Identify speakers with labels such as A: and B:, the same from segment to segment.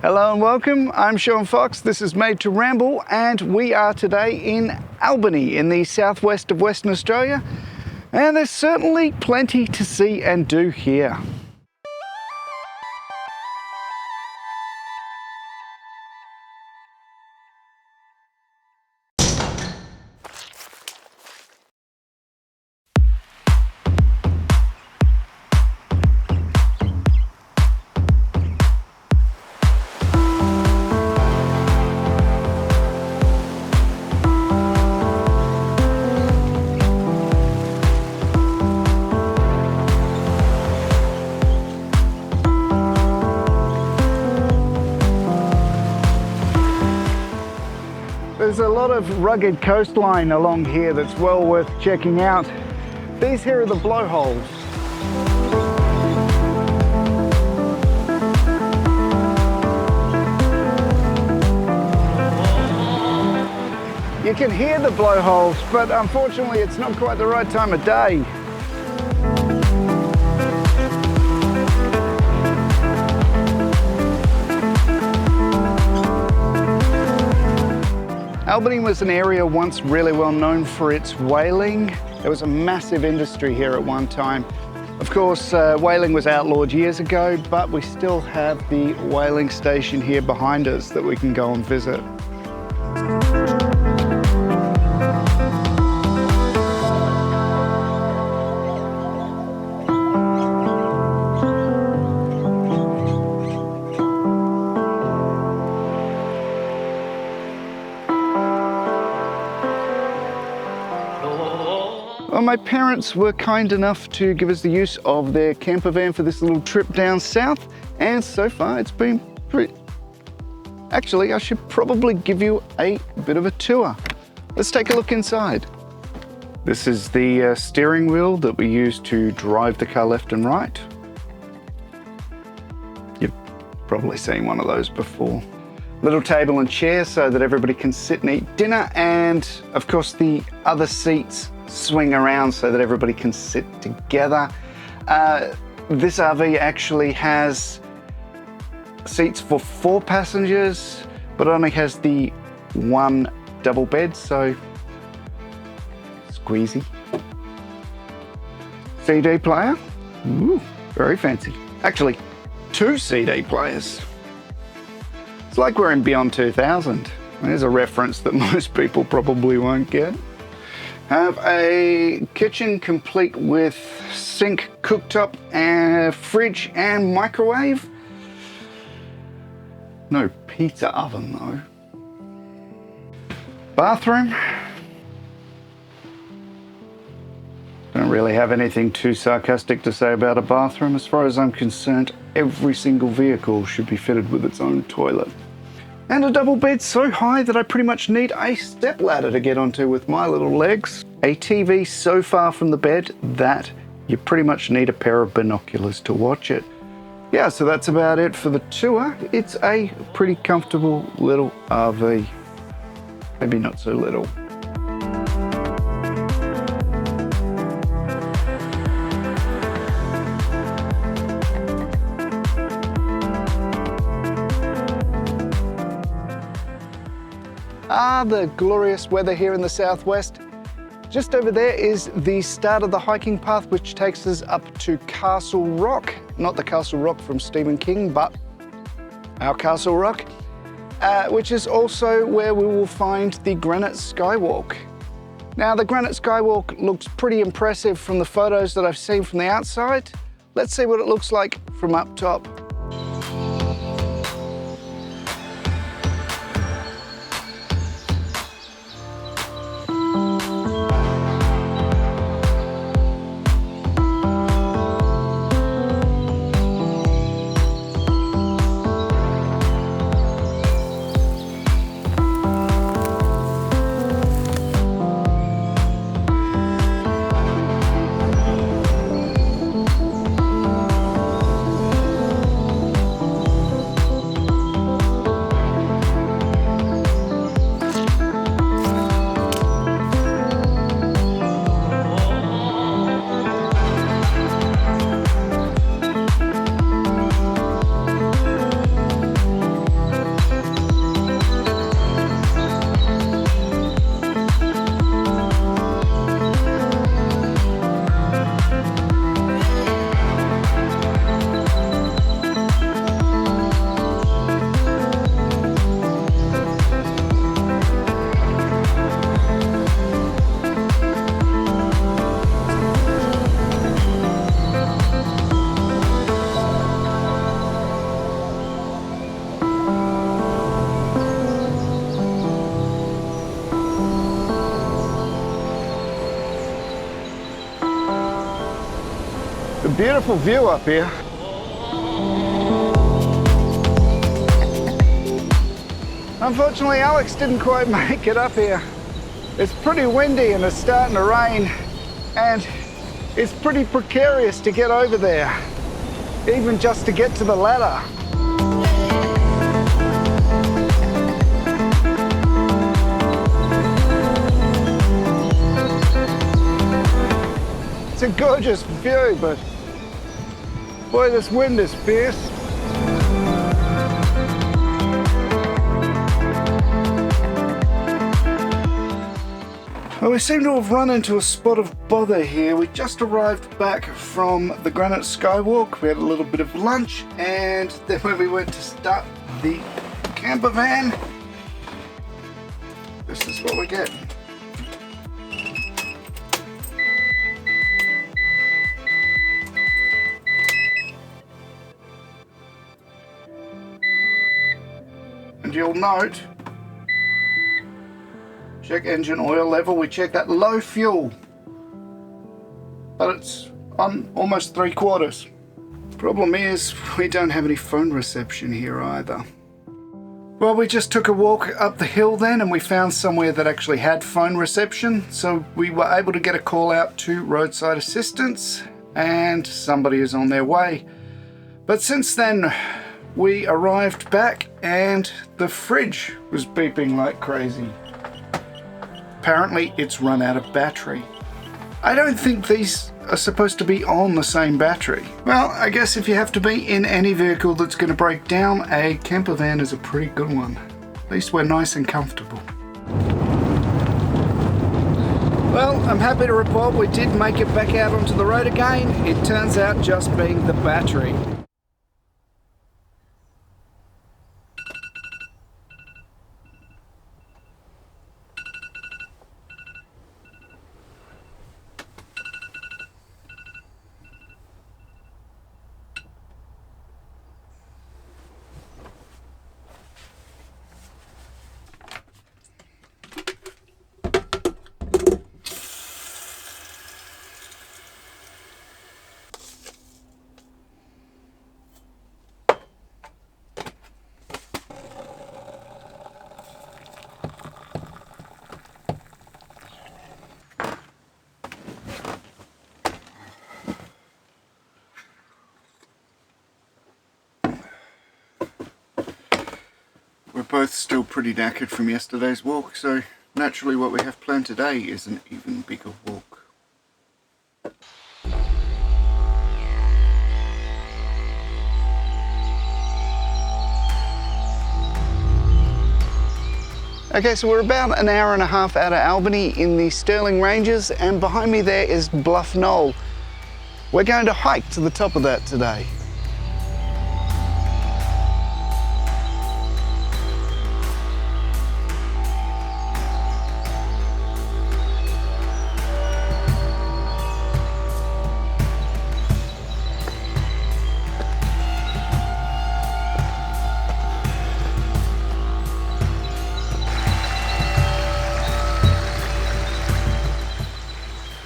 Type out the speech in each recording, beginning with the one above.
A: Hello and welcome, I'm Sean Fox, this is Made to Ramble, and we are today in Albany in the southwest of Western Australia, and there's certainly plenty to see and do here. There's a lot of rugged coastline along here that's well worth checking out. These here are the blowholes. You can hear the blowholes, but unfortunately it's not quite the right time of day. Albany was an area once really well known for its whaling. There was a massive industry here at one time. Of course, whaling was outlawed years ago, but we still have the whaling station here behind us that we can go and visit. Well, my parents were kind enough to give us the use of their camper van for this little trip down south, and so far it's been pretty... Actually, I should probably give you a bit of a tour. Let's take a look inside. This is the steering wheel that we use to drive the car left and right. You've probably seen one of those before. Little table and chair so that everybody can sit and eat dinner, and of course the other seats swing around so that everybody can sit together. This RV actually has seats for 4 passengers, but only has the one double bed, so squeezy. CD player, ooh, very fancy. Actually, 2 CD players. It's like we're in Beyond 2000. There's a reference that most people probably won't get. Have a kitchen complete with sink, cooktop, and fridge and microwave. No pizza oven though. Bathroom. Don't really have anything too sarcastic to say about a bathroom. As far as I'm concerned, every single vehicle should be fitted with its own toilet. And a double bed so high that I pretty much need a step ladder to get onto with my little legs. A TV so far from the bed that you pretty much need a pair of binoculars to watch it. Yeah, so that's about it for the tour. It's a pretty comfortable little RV. Maybe not so little. The glorious weather here in the southwest. Just over there is the start of the hiking path, which takes us up to Castle Rock. Not the Castle Rock from Stephen King, but our Castle Rock, which is also where we will find the Granite Skywalk. Now, the Granite Skywalk looks pretty impressive from the photos that I've seen from the outside. Let's see what it looks like from up top. a beautiful view up here. Unfortunately, Alex didn't quite make it up here. It's pretty windy and it's starting to rain, and it's pretty precarious to get over there, even just to get to the ladder. It's a gorgeous view, but boy, this wind is fierce. Well, we seem to have run into a spot of bother here. We just arrived back from the Granite Skywalk. We had a little bit of lunch, and then when we went to start the camper van, this is what we get. And you'll note, check engine oil level, we check that low fuel, but it's on almost 3/4. Problem is, we don't have any phone reception here either. Well, we just took a walk up the hill then, and we found somewhere that actually had phone reception, so we were able to get a call out to roadside assistance, and somebody is on their way. But since then, we arrived back and the fridge was beeping like crazy. Apparently it's run out of battery. I don't think these are supposed to be on the same battery. Well, I guess if you have to be in any vehicle that's going to break down, a camper van is a pretty good one. At least we're nice and comfortable. Well, I'm happy to report we did make it back out onto the road again. It turns out just being the battery. We're both still pretty knackered from yesterday's walk, so naturally what we have planned today is an even bigger walk. Okay, so we're about an hour and a half out of Albany in the Stirling Ranges, and behind me there is Bluff Knoll. We're going to hike to the top of that today.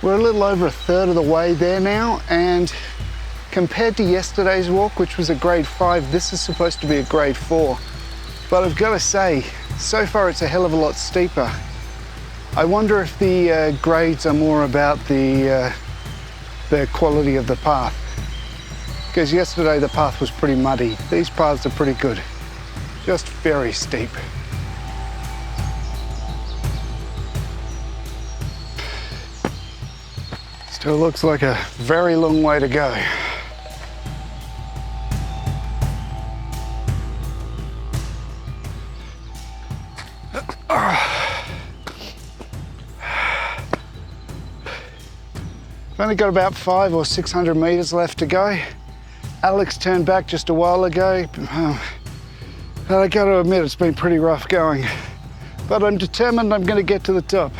A: We're a little over a third of the way there now, and compared to yesterday's walk, which was a grade 5, this is supposed to be a grade 4. But I've got to say, so far it's a hell of a lot steeper. I wonder if the grades are more about the quality of the path. Because yesterday the path was pretty muddy. These paths are pretty good, just very steep. Still looks like a very long way to go. I've only got about 500 or 600 meters left to go. Alex turned back just a while ago. I got to admit, it's been pretty rough going, but I'm determined I'm going to get to the top.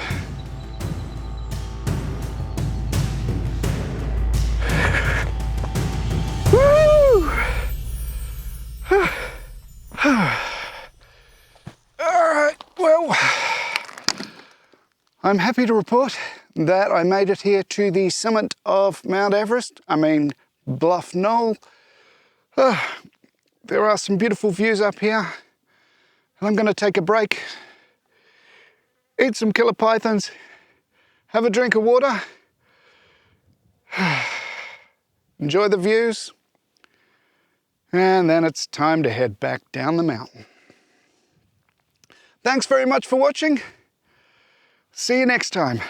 A: Alright, well, I'm happy to report that I made it here to the summit of Mount Everest. I mean, Bluff Knoll. There are some beautiful views up here, and I'm going to take a break, eat some killer pythons, have a drink of water, enjoy the views, and then it's time to head back down the mountain. Thanks very much for watching. See you next time.